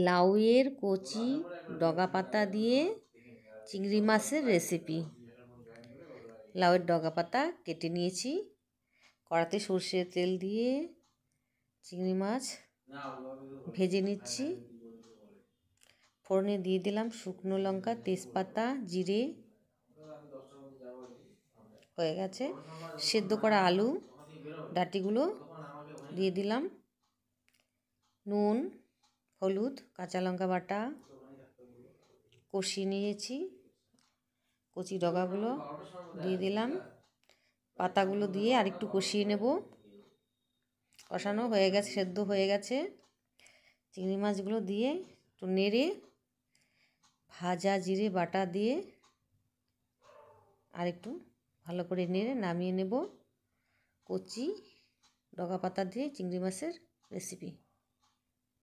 লাউয়ের কচি ডগা পাতা দিয়ে চিংড়ি মাছের রেসিপি। লাউয়ের ডগা পাতা কেটে নিয়েছি, কড়াতে সর্ষের তেল দিয়ে চিংড়ি মাছ ভেজে নিচ্ছি। ফোড়নে দিয়ে দিলাম শুকনো লঙ্কা, তেজপাতা, জিরে। হয়ে গেছে। সেদ্ধ করা আলু ডাঁটিগুলো দিয়ে দিলাম, নুন, হলুদ, কাঁচা লঙ্কা বাটা কষিয়ে নিয়েছি। কচি ডগাগুলো দিয়ে দিলাম, পাতাগুলো দিয়ে আরেকটু কষিয়ে নেব। কষানো হয়ে গেছে, সেদ্ধ হয়ে গেছে। চিংড়ি মাছগুলো দিয়ে একটু নেড়ে ভাজা জিরে বাটা দিয়ে আরেকটু ভালো করে নেড়ে নামিয়ে নেব। কচি ডগা পাতা দিয়ে চিংড়ি মাছের রেসিপি।